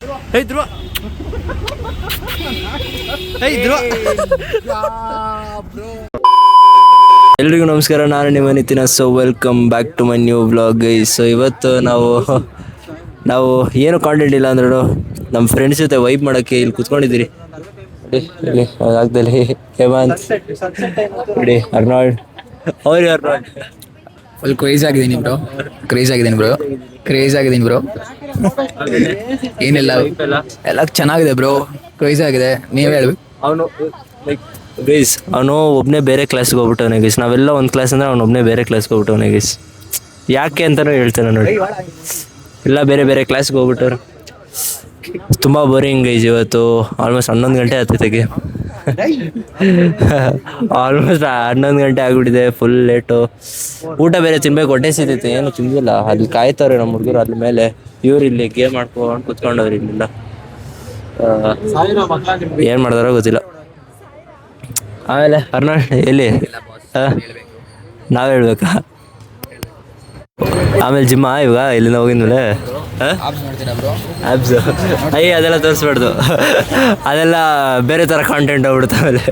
ಹೇ ಧ್ರುವ, ಹೇ ಧ್ರುವ. ಎಲ್ರಿಗೂ ನಮಸ್ಕಾರ, ನಾನು ನಿಮ್ಮ Nithin. So welcome back to my new vlog guys. So ಇವತ್ತು ನಾವು ಏನು ಕಾಂಟೆಂಟ್ ಇಲ್ಲ ಅಂದ್ರೂ ನಮ್ಮ ಫ್ರೆಂಡ್ಸ್ ಜೊತೆ ವೈಬ್ ಮಾಡೋಕ್ಕೆ ಇಲ್ಲಿ ಕೂತ್ಕೊಂಡಿದ್ದೀರಿ. ಇಲ್ಲಿ ಆಗ್ದಲ್ಲಿ ಹೇಮಂತ್, ನೋಡಿ ಅರ್ನಾಲ್ಡ್, ಅವ್ರಿ ಅರ್ನಾಲ್ಡ್. ಫುಲ್ ಕ್ರೇಜ್ ಆಗಿದ್ದೀನಿ ಬ್ರೋ. ಏನಿಲ್ಲ, ಎಲ್ಲ ಚೆನ್ನಾಗಿದೆ ಬ್ರೋ, ಕ್ರೇಜ್ ಆಗಿದೆ. ನೀವೇ ಹೇಳ್ಬೇಕು. ಅವನು ಒಬ್ಬನೇ ಬೇರೆ ಕ್ಲಾಸ್ಗೆ ಹೋಗ್ಬಿಟ್ಟವನೇ ಗೈಸ್. ನಾವೆಲ್ಲ ಒಂದು ಕ್ಲಾಸ್ ಅಂದರೆ ಅವ್ನು ಒಬ್ಬನೇ ಬೇರೆ ಕ್ಲಾಸ್ಗೆ ಹೋಗ್ಬಿಟ್ಟವನೇ ಗೈಸ್. ಯಾಕೆ ಅಂತಲೂ ಹೇಳ್ತೇನೆ ನೋಡಿ, ಎಲ್ಲ ಬೇರೆ ಬೇರೆ ಕ್ಲಾಸ್ಗೆ ಹೋಗ್ಬಿಟ್ಟವ್ರು. ತುಂಬ ಬೋರಿಂಗ್ ಗೈಸ್. ಇವತ್ತು ಆಲ್ಮೋಸ್ಟ್ 11 ಗಂಟೆ ಆಗ್ತೈತೆಗೆ. ಆಲ್ಮೋಸ್ಟ್ 11 ಗಂಟೆ ಆಗಿಬಿಟ್ಟಿದೆ, ಫುಲ್ ಲೇಟು. ಊಟ ಬೇರೆ ತಿನ್ಬೇಕು, ಹೊಟ್ಟೆ ಸಿಗ್ತೈತೆ, ಏನು ತಿಂದಿಲ್ಲ. ಅಲ್ಲಿ ಕಾಯ್ತವ್ರೆ ನಮ್ಮ ಹುಡುಗರು ಅದ್ರ ಮೇಲೆ. ಇವ್ರು ಇಲ್ಲಿ ಗೇಮ್ ಮಾಡ್ಕೊಂಡು ಕುತ್ಕೊಂಡವ್ರು ಇಲ್ಲಿಂದ. ಏನು ಮಾಡಿದಾರೋ ಗೊತ್ತಿಲ್ಲ. ಆಮೇಲೆ ಅರ್ನಾಲ್ಡ್ ಎಲ್ಲಿ? ನಾವೇ ಹೇಳ್ಬೇಕಾ? ಆಮೇಲೆ ಜಿಮ್ಮ ಇವಾಗ ಇಲ್ಲಿಂದ ಹೋಗಿದ್ಮೇಲೆ ಆ್ಯಬ್ಸ್ ಅದೆಲ್ಲ ತೋರಿಸ್ಬಾರ್ದು, ಅದೆಲ್ಲ ಬೇರೆ ಥರ ಕಾಂಟೆಂಟ್ ಹೋಗ್ಬಿಡುತ್ತೆ. ಆಮೇಲೆ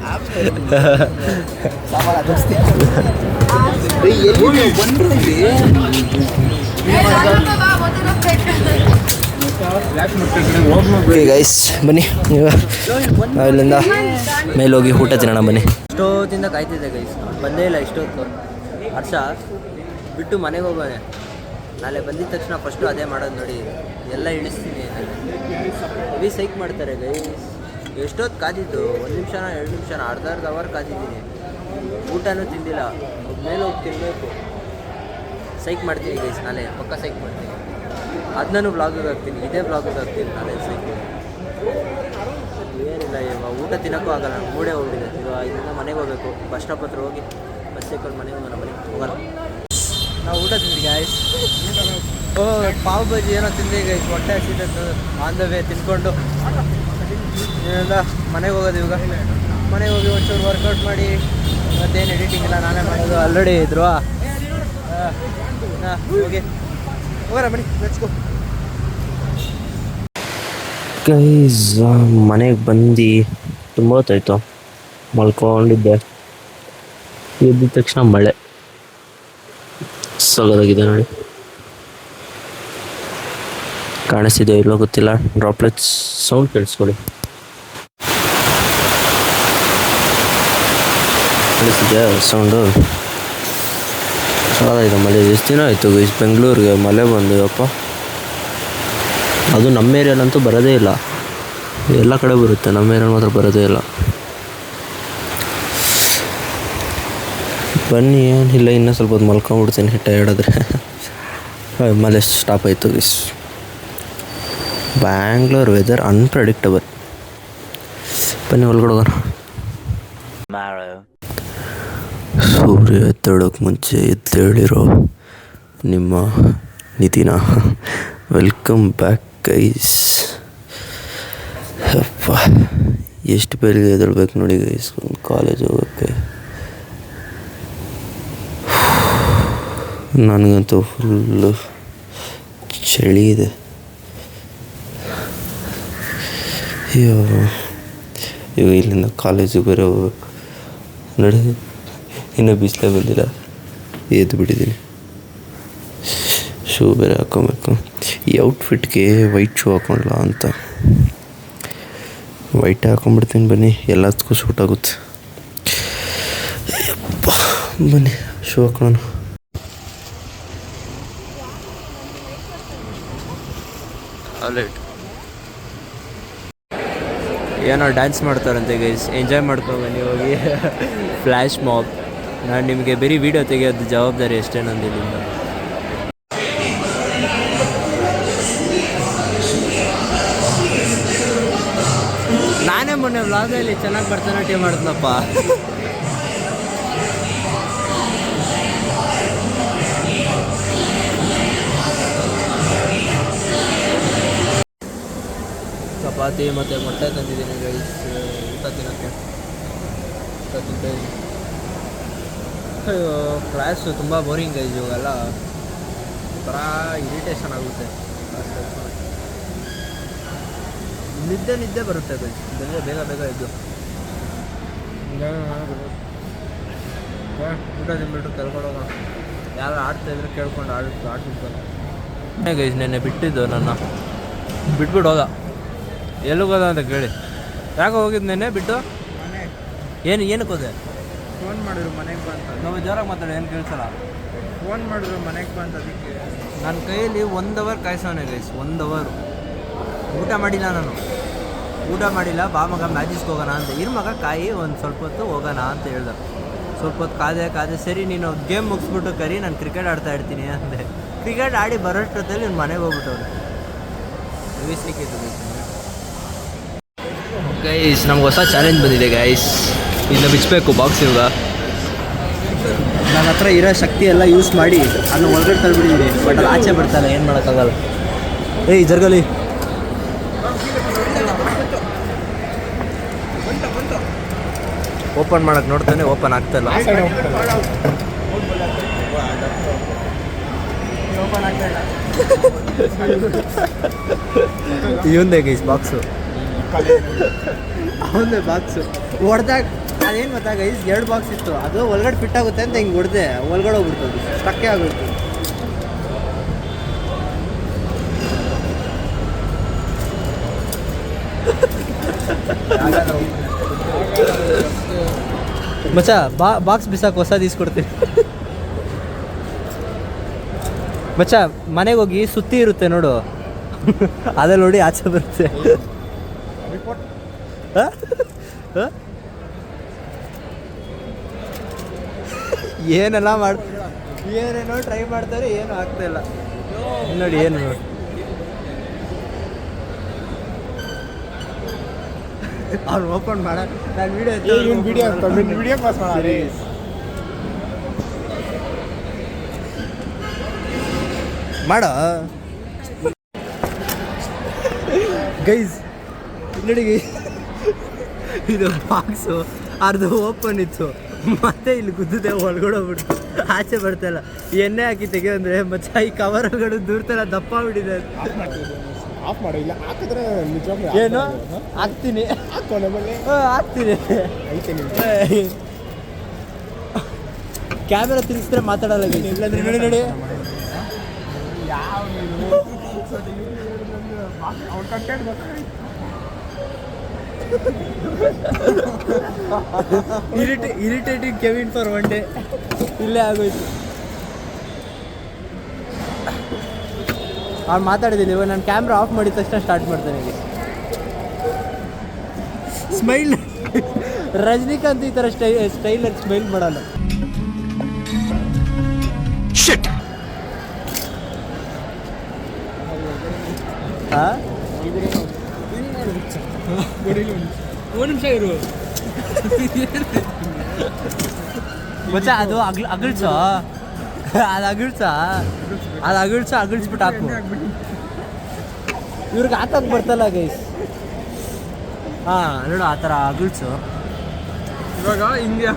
ಗೈಸ್ ಬನ್ನಿ, ನಾವು ಇಲ್ಲಿಂದ ಮೇಲೆ ಹೋಗಿ ಊಟ ತಿನ್ನೋಣ ಬನ್ನಿ. ಇಷ್ಟೊತ್ತಿಂದ ಕಾಯ್ತಿದ್ದೆ ಗೈಸ್, ಬಂದೇ ಇಲ್ಲ ಇಷ್ಟೊತ್ತು. ಹರ್ಷ ಬಿಟ್ಟು ಮನೆಗೆ ಹೋಗೋನೆ. ನಾಳೆ ಬಂದಿದ್ದ ತಕ್ಷಣ ಫಸ್ಟು ಅದೇ ಮಾಡೋದು ನೋಡಿ, ಎಲ್ಲ ಇಳಿಸ್ತೀನಿ. ಹೆವಿ ಸೈಕ್ ಮಾಡ್ತಾರೆ ಗೈಸ್. ಎಷ್ಟೊತ್ತು ಕಾದಿದ್ದು, 1 ನಿಮಿಷನ 2 ನಿಮಿಷನ, ಅರ್ಧ ಅವರ್ ಕಾದಿದ್ದೀನಿ. ಊಟನೂ ತಿಂದಿಲ್ಲ, ಮೇಲೆ ಹೋಗಿ ತಿನ್ನಬೇಕು. ಸೈಕ್ ಮಾಡ್ತೀನಿ ಗೈಸ್, ನಾಳೆ ಪಕ್ಕ ಸೈಕ್ ಮಾಡ್ತೀನಿ. ಅದನ್ನೂ ಬ್ಲಾಗಿಗೆ ಹಾಕ್ತೀನಿ, ಇದೇ ಬ್ಲಾಗಿಗೆ ಹಾಕ್ತೀನಿ ನಾಳೆ ಸೈಕ್. ಏನಿಲ್ಲ, ಇವಾಗ ಊಟ ತಿನ್ನೋಕ್ಕೂ ಆಗಲ್ಲ, ಮೂಡೇ ಹೋಗ್ಬಿಟ್ಟಿದೆ. ಇವಾಗ ಇಲ್ಲಿಂದ ಮನೆಗೆ ಹೋಗಬೇಕು. ಬಸ್ ಸ್ಟಾಪ್ ಹತ್ರ ಹೋಗಿ ಬಸ್ ಸೇಕೊಂಡು ಮನೆಗೆ ಹೋಗೋಣ. ನಾವು ಊಟ ತಿಂದ್ವಿ ಗೈಸ್. ಪಾವ್ ಬಜ್ಜಿ ಏನೋ ತಿಂದ್ವಿ ಗೈಸ್, ಹೊಟ್ಟೆ ಹಸಿದ ಆನ್ ದ ವೇ ತಿನ್ಕೊಂಡು ಏನೆಲ್ಲ ಮನೆಗೆ ಹೋಗೋದು. ಇವಾಗ ಮನೆಗೆ ಹೋಗಿ ಒಂಚೂರು ವರ್ಕೌಟ್ ಮಾಡಿ, ಮತ್ತೇನು ಎಡಿಟಿಂಗ್ ಎಲ್ಲ ನಾನೇ ಮಾಡೋದು. ಆಲ್ರೆಡಿ ಇದ್ರು ಹೋಗಿ ಹೋಗೋಣ ಬನ್ನಿ, ಲೆಟ್ಸ್ ಗೋ ಗೈಸ್. ಮನೆಗೆ ಬಂದು ತುಂಬ ಹೊತ್ತಾಯಿತು, ಮಲ್ಕೊಂಡಿದ್ದೆ. ಎದ್ದ ತಕ್ಷಣ ಮಳೆ ಸಗದಾಗಿದೆ ನೋಡಿ, ಕಾಣಿಸ್ತಿದೆ ಇಲ್ಲೋ ಗೊತ್ತಿಲ್ಲ. ಡ್ರಾಪ್ಲೆಟ್ಸ್ ಸೌಂಡ್ ಕೇಳಿಸ್ಕೊಳ್ಳಿ, ಕೇಳಿಸ್ತಿದೆಯಾ ಸೌಂಡು? ಚೆನ್ನಾಗಿದೆ ಮಳೆ. ಎಷ್ಟು ದಿನ ಆಯಿತು ಗೈಸ್ ಬೆಂಗಳೂರಿಗೆ ಮಳೆ ಬಂದು. ಅಪ್ಪ, ಅದು ನಮ್ಮ ಏರಿಯಲ್ಲಂತೂ ಬರೋದೇ ಇಲ್ಲ. ಎಲ್ಲ ಕಡೆ ಬರುತ್ತೆ, ನಮ್ಮ ಏರಿಯಲ್ಲಿ ಮಾತ್ರ ಬರೋದೇ ಇಲ್ಲ. ಬನ್ನಿ, ಏನಿಲ್ಲ, ಇನ್ನೂ ಸ್ವಲ್ಪ ಹೊತ್ತು ಮಲ್ಕೊಂಡ್ಬಿಡ್ತೀನಿ ಟಯರ್ಡ್ ಆದರೆ. ಮಳೆ ಸ್ಟಾಪ್ ಆಯಿತು ಗೈಸ್. Bangalore weather unpredictable. ಬನ್ನಿ ಒಳಗಡೆ ಹೋಗೋಣ. ಸೂರ್ಯ ಎದ್ದೇಳೋಕ್ಕೆ ಮುಂಚೆ ಎದ್ದೇಳಿರೋ ನಿಮ್ಮ ನಿತಿನ. Welcome back guys. ಅಪ್ಪ, ಎಷ್ಟು ಬೇಗ ಎದ್ದೇಳ್ಬೇಕು ನೋಡಿ ಗೈಸ್ ಕಾಲೇಜ್ ಹೋಗೋಕ್ಕೆ. ನನಗಂತೂ ಫುಲ್ಲು ಚಳಿ ಇದೆ. ಇವಾಗ ಇಲ್ಲಿಂದ ಕಾಲೇಜಿಗೆ ಬೇರೆ ಹೋಗ್ಬೇಕು ನೋಡಿ. ಇನ್ನೂ ಬಿಸಿಲೇ ಬಂದಿಲ್ಲ, ಎದ್ದು ಬಿಟ್ಟಿದ್ದೀನಿ. ಶೂ ಬೇರೆ ಹಾಕ್ಕೊಬೇಕು. ಈ ಔಟ್ಫಿಟ್ಗೆ ವೈಟ್ ಶೂ ಹಾಕ್ಕೊಳ್ಳ ಅಂತ ವೈಟ್ ಹಾಕ್ಕೊಂಡ್ಬಿಡ್ತೀನಿ. ಬನ್ನಿ, ಎಲ್ಲದಕ್ಕೂ ಸೂಟ್ ಆಗುತ್ತೆ. ಬನ್ನಿ ಶೂ ಹಾಕೊಳ್ಳೋಣ. ಏನೋ ಡ್ಯಾನ್ಸ್ ಮಾಡ್ತಾರಂತೆ ಗೈಸ್, ಎಂಜಾಯ್ ಮಾಡ್ಕೊಂಡು ಹೋಗಿ. Flash mob. ನಾನು ನಿಮಗೆ ಬರೀ ವಿಡಿಯೋ ತೆಗೆಯೋದು ಜವಾಬ್ದಾರಿ ಅಷ್ಟೇ ನಂದಿಲ್ಲಿಂದ. ನಾನೇ ಮೊನ್ನೆ ವ್ಲಾಗಲ್ಲಿ ಚೆನ್ನಾಗಿ ಭರತನಾಟ್ಯ ಮಾಡಿದ್ನಪ್ಪ. ಚಪಾತಿ ಮತ್ತು ಮೊಟ್ಟೆ ತಂದಿದ್ದೀನಿ ಗೈಸ್, ಊಟ ತಿನ್ನೋಕ್ಕೆ. ಅಯ್ಯೋ, ಕ್ಲಾಸು ತುಂಬ ಬೋರಿಂಗ್ ಗೈಸ್. ಇವಾಗೆಲ್ಲ ಒಂಥರ ಇರಿಟೇಷನ್ ಆಗುತ್ತೆ. ನಿದ್ದೆ ಬರುತ್ತೆ ಬೇಗ ಬೇಗ ಇದ್ದು ಊಟ ತಿಂದ್ಬಿಟ್ಟು ಕೇಳ್ಕೊಡೋಣ ಯಾರು ಆಡ್ತಾಯಿದ್ರೆ ಕೇಳ್ಕೊಂಡು ಆಡ್ಬಿಡ್ತಾರೆ ಗೈಸ್ ನೆನ್ನೆ ಬಿಟ್ಟಿದ್ದು ನನ್ನ ಬಿಟ್ಬಿಟ್ಟು ಹೋದ ಎಲ್ಲಿಗೋದ ಅಂತ ಕೇಳಿ ಯಾಕೆ ಹೋಗಿದ್ದು ನೆನ್ನೆ ಬಿಟ್ಟು ಏನಕ್ಕೆ ಹೋದೆ ಫೋನ್ ಮಾಡಿದ್ರು ಮನೆಗೆ ಬಂತ ನಾವು ಜೋರಾಗಿ ಮಾತಾಡಿ ಏನು ಕೇಳಿಸಲ್ಲ ಫೋನ್ ಮಾಡಿದ್ರು ಮನೆಗೆ ಬಂತ ಅದಕ್ಕೆ ನನ್ನ ಕೈಯಲ್ಲಿ 1 ಅವರ್ ಕಾಯಿಸೋನೆ ಗೈಸ್ 1 ಅವರ್ ಊಟ ಮಾಡಿಲ್ಲ ನಾನು ಊಟ ಮಾಡಿಲ್ಲ ಬಾ ಮಗ ಮ್ಯಾಜಿಸ್ಗೆ ಹೋಗೋಣ ಅಂತ ಮಗ ಕಾಯಿ ಒಂದು ಸ್ವಲ್ಪ ಹೊತ್ತು ಹೋಗೋಣ ಅಂತ ಹೇಳ್ದೆ ಸ್ವಲ್ಪ ಹೊತ್ತು ಕಾದೆ ಸರಿ ನೀನು ಗೇಮ್ ಮುಗಿಸ್ಬಿಟ್ಟು ಕರಿ ನಾನು ಕ್ರಿಕೆಟ್ ಆಡ್ತಾ ಇರ್ತೀನಿ ಅಂದೆ ಕ್ರಿಕೆಟ್ ಆಡಿ ಬರೋಷ್ಟೊತ್ತಲ್ಲಿ ಇವ್ನು ಮನೆಗೆ ಹೋಗ್ಬಿಟ್ಟವ್ರು ಗೈಸ್ ನಮ್ಗೆ ಹೊಸ ಚಾಲೆಂಜ್ ಬಂದಿದೆ ಗೈಸ್ ಇದನ್ನ ಬಿಚ್ಚಬೇಕು ಬಾಕ್ಸ್ ಇವಾಗ ನನ್ನ ಹತ್ರ ಇರೋ ಶಕ್ತಿ ಎಲ್ಲ ಯೂಸ್ ಮಾಡಿ ಅದನ್ನ ಒಳಗಡೆ ತಳ್ಬಿಟ್ಟಿದ್ದೀನಿ ಬಟ್ ಅದು ಆಚೆ ಬರ್ತಾನೆ ಏನು ಮಾಡೋಕ್ಕಾಗಲ್ಲ ಏಯ್ ಜರ್ಗಲಿ ಓಪನ್ ಮಾಡಕ್ಕೆ ನೋಡ್ತಾನೆ ಓಪನ್ ಆಗ್ತಾಯಿಲ್ಲ ಇವಂದೇ ಗೈಸ್ ಬಾಕ್ಸು ಅವನದೇ ಬಾಕ್ಸು ಹೊಡೆದಾಗ ಅದೇನು ಗೊತ್ತಾ ಗೈಸ್ 2 ಬಾಕ್ಸ್ ಇತ್ತು ಅದು ಒಳಗಡೆ ಫಿಟ್ ಆಗುತ್ತೆ ಅಂತ ಹಿಂಗೆ ಹೊಡೆದೆ ಒಳಗಡೆ ಹೋಗ್ಬಿಡ್ತದೆ ಸ್ಟಕ್ಕೇ ಆಗುತ್ತೆ ಮಚ್ಚ ಬಾಕ್ಸ್ ಬಿಸಾಕು ಹೊಸದು ಇಸ್ಕೊಡ್ತೀನಿ ಮಚ್ಚ ಮನೆಗೆ ಹೋಗಿ ಸುತ್ತಿ ಇರುತ್ತೆ ನೋಡು ಅದೇ ನೋಡಿ ಆಚೆ ಬರುತ್ತೆ ಏನೆಲ್ಲ ಏನೇನೋ ಟ್ರೈ ಮಾಡ್ತಾರೆ ಏನು ಆಗ್ತಾಯಿಲ್ಲ ನೋಡಿ ಏನು ನೋಡಿ ಅವ್ನು ಓಪನ್ ಮಾಡ ನಾನು ವಿಡಿಯೋ ಪಾಸ್ ಮಾಡಿ ಮಾಡ ಗೈಸ್ ನೋಡಿ ಇದು ಬಾಕ್ಸು ಅರ್ಧ ಓಪನ್ ಇತ್ತು ಮತ್ತೆ ಇಲ್ಲಿ ಗುದ್ದಿದೆ ಒಳಗಡೆ ಹೋಗ್ಬಿಟ್ಟು ಆಚೆ ಬರ್ತಾಯಿಲ್ಲ ಎಣ್ಣೆ ಹಾಕಿ ತೆಗೆಯೋ ಅಂದರೆ ಮತ್ತೆ ಈ ಕವರ್ ಒಳಗಡೆ ದೂರ್ತಾರ ದಪ್ಪ ಬಿಟ್ಟಿದೆ ಆಫ್ ಮಾಡಿ ಇಲ್ಲ ಹಾಕಿದ್ರೆ ನಿಜವಾಗ್ಲೂ ಏನು ಹಾಕ್ತೀನಿ ಹಾಕ್ತೀನಿ ಕ್ಯಾಮೆರಾ ತಿರ್ಗಿಸಿದ್ರೆ ಮಾತಾಡಲ್ಲ ಇಲ್ಲಾಂದ್ರೆ ನೋಡಿ ನೋಡಿ ಇರಿಟೇಟಿಂಗ್ ಕೆವಿನ್ ಫಾರ್ 1 ಡೇ ಇಲ್ಲೇ ಆಗೋಯ್ತು ಅವ್ನು ಮಾತಾಡಿದ್ದೀನಿ ಇವಾಗ ನಾನು ಕ್ಯಾಮ್ರಾ ಆಫ್ ಮಾಡಿದ ತಕ್ಷಣ ಸ್ಟಾರ್ಟ್ ಮಾಡ್ತೇನೆ ಈಗ ಸ್ಮೈಲ್ ರಜನಿಕಾಂತ್ ಈ ಥರ ಸ್ಟೈಲಲ್ಲಿ ಸ್ಮೈಲ್ ಮಾಡಲ್ಲ ಹಾಂ 1 ನಿಮಿಷ ಇರು ಮಚ್ಚ ಅದು ಅಗಳ್ಸೋ ಅದು ಅಗಳ್ಸ್ಬಿಟ್ಟು ಹಾಕು ಇವ್ರಿಗೆ ಹಾಕಕ್ಕೆ ಬರ್ತಲ್ಲ ಗೈಸ್ ಹಾಂ ನೋಡು ಆ ಥರ ಅಗಳ್ಸು ಇವಾಗ ಹಿಂಗೆ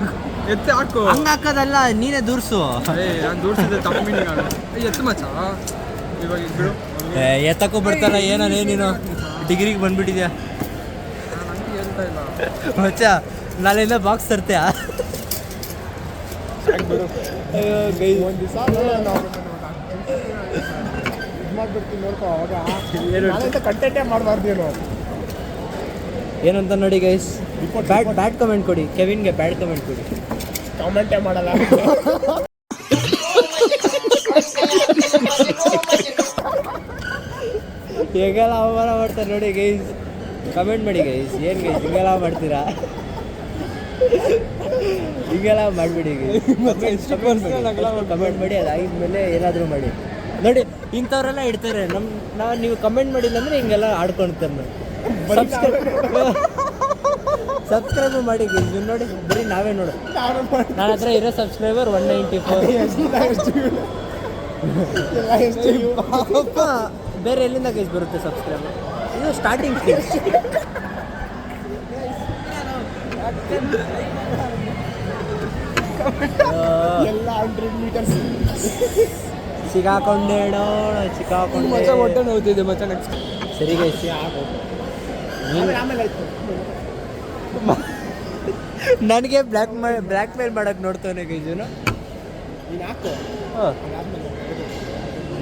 ಎತ್ತೆ ಹಾಕು ಹಂಗೆ ಹಾಕೋದಲ್ಲ ನೀನೇ ದೂರ್ಸು ನಾನು ದೂರ್ಸಿದ್ದೆ ತಮ್ಮ ಮೀನಿಂಗ್ ಎತ್ತು ಮಚ್ಚ ಇವಾಗ ಬಿಡು ಎತ್ತಕ್ಕೂ ಬರ್ತಾರ ಏನೇ ನೀನು ಡಿಗ್ರಿಗೆ ಬಂದ್ಬಿಟ್ಟಿದ್ಯಾ ಹೇಳ್ತಾ ಇಲ್ಲ ಮಚ್ಚ ನಾಳೆಯಿಂದ ಬಾಕ್ಸ್ ತರ್ತೀಯಾ ಒಂದು ದಿವಸ ಇದು ಮಾಡ್ಬಿಡ್ತೀನಿ ನೋಡ್ಕೊ ಅವಾಗ ಕಂಟೆಂಟೇ ಮಾಡಬಾರ್ದು ಏನಂತ ನೋಡಿ ಗೈಸ್ ಬ್ಯಾಡ್ ಕಮೆಂಟ್ ಕೊಡಿ ಕೆವಿನ್ಗೆ ಬ್ಯಾಡ್ ಕಮೆಂಟ್ ಕೊಡಿ ಕಾಮೆಂಟೇ ಮಾಡಲ್ಲ ಹೇಗೆಲ್ಲ ಅವಮಾನ ಮಾಡ್ತಾರೆ ನೋಡಿ ಗೈಸ್ ಕಮೆಂಟ್ ಮಾಡಿ ಗೈಸ್ ಏನು ಗೈಸ್ ಹಿಂಗೆಲ್ಲ ಮಾಡ್ತೀರಾ ಹಿಂಗೆಲ್ಲ ಮಾಡಿಬಿಡಿ ಕಮೆಂಟ್ ಮಾಡಿ ಅದಾಗಿದ್ಮೇಲೆ ಏನಾದರೂ ಮಾಡಿ ನೋಡಿ ಇಂಥವ್ರೆಲ್ಲ ಇಡ್ತಾರೆ ನಾವು ನೀವು ಕಮೆಂಟ್ ಮಾಡಿಲ್ಲ ಅಂದರೆ ಹಿಂಗೆಲ್ಲ ಆಡ್ಕೊಳ್ತಾರೆ ಸಬ್ಸ್ಕ್ರೈಬ್ ಮಾಡಿ ಗೈಸ್ ನೋಡಿ ಬರೀ ನಾವೇ ನೋಡು ನನ್ನ ಹತ್ರ ಇರೋ ಸಬ್ಸ್ಕ್ರೈಬರ್ 194 ಬೇರೆ ಎಲ್ಲಿಂದ ಗೈಸ್ ಬರುತ್ತೆ ಸಬ್ಸ್ಕ್ರೈಬರ್ ಇದು ಸ್ಟಾರ್ಟಿಂಗ್ ಸ್ಟೇಜ್ ಎಲ್ಲ 100 ಮೀಟರ್ಸ್ ಸಿಕ್ಕಾಕೊಂಡೆ ಹೊಟ್ಟೆ ನೋಡ್ತಿದ್ದೆ ಮತ್ತೆ ನೆಕ್ಸ್ಟ್ ಸರಿ ಗೈಸ್ ನನಗೆ ಬ್ಲ್ಯಾಕ್ ಮೇಲ್ ಮಾಡಕ್ಕೆ ನೋಡ್ತಾನೆ ಗೈಜುನು.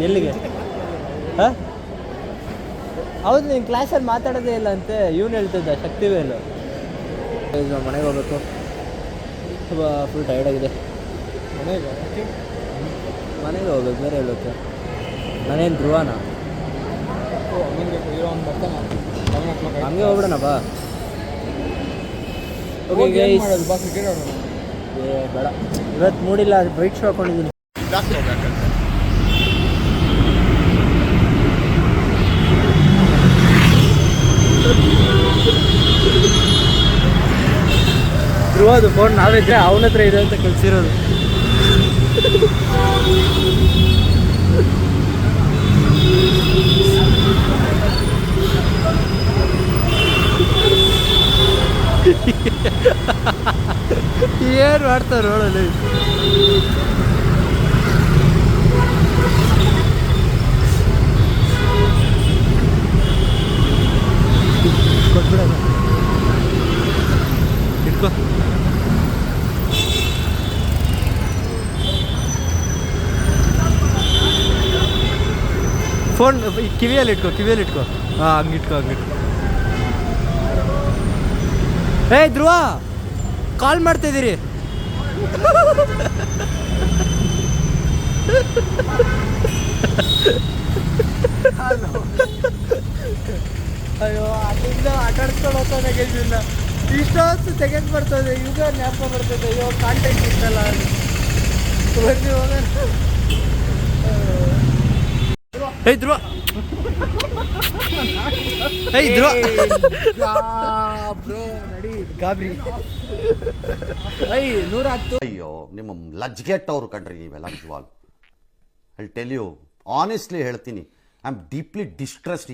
ಎಲ್ಲಿಗೆ? ಹಾಂ ಹೌದು, ನೀನು ಕ್ಲಾಸಲ್ಲಿ ಮಾತಾಡೋದೇ ಇಲ್ಲ ಅಂತೆ. ಇವನು ಹೇಳ್ತಿದ್ದ ಶಕ್ತಿವೇಲು. ಮನೆಗೆ ಹೋಗ್ಬೇಕು, ಫುಲ್ ಟೈರ್ಡ್ ಆಗಿದೆ. ಮನೆಗೆ ಹೋಗ್ಬೇಕು, ಬೇರೆ ಹೇಳೋಕ್ಕೆ. ನಾನೇನು ಧ್ರುವನ? ಹಂಗೆ ಹೋಗ್ಬಿಡೋಣಪ್ಪ. ಓಕೆ ಗೈಸ್, ಬೇಡ ಇವತ್ತು ಮೂಡಿಲ್ಲ, ಬೈಕ್ ಶೋ ಹಾಕೊಂಡಿದ್ದೀನಿ. ಧ್ರುವದು ಫೋನ್ ನಾವಿದ್ರೆ ಅವನ ಹತ್ರ ಇದೆ ಅಂತ ಕಳಿಸಿರೋದು. ಏನು ಮಾಡ್ತಾರೆ ನೋಡಲಿ. ಕೊಟ್ಬಿಡೋಣ, ಇಟ್ಕೋ. ಫೋನ್ ಕಿವಿಯಲ್ಲಿ ಇಟ್ಕೋ. ಹಾಂ, ಹಂಗಿಟ್ಕೋ. ಏಯ್ ಧ್ರುವ, ಕಾಲ್ ಮಾಡ್ತಿದ್ದೀರಿ. ಅಯ್ಯೋ, ಅಲ್ಲಿಂದ ಆಟಾಡ್ಸ್ಕೊಂಡು ಹೋಗ್ತಾನೆ ಗೈಸಿಲ್ಲ. ಇಷ್ಟೊತ್ತು ತೆಗೆದು ಬರ್ತದೆ, ಈಗ ಜ್ಞಾಪಕ ಬರ್ತದೆ. ಅಯ್ಯೋ, ಕಾಂಟ್ಯಾಕ್ಟ್ ಇಷ್ಟಲ್ಲ ಬನ್ನಿ ಹೋಗೋಣ. ಏಯ್ ಧ್ರುವ, ಗಾಬರಿ. ಅಯ್ಯೋ, ನಿಮ್ಮ ಲಜ್ಗೆಟ್ಟವ್ರು ಕಣ್ರಿ ನೀವೆಲ್ಲ ನಿಜವಾಗ್ಲು. ಐ ಟೆಲ್ ಯು ಆನೆಸ್ಟ್ಲಿ ಹೇಳ್ತೀನಿ, ಐ ಆಮ್ ಡೀಪ್ಲಿ ಡಿಸ್ಟ್ರೆಸ್ಡ್.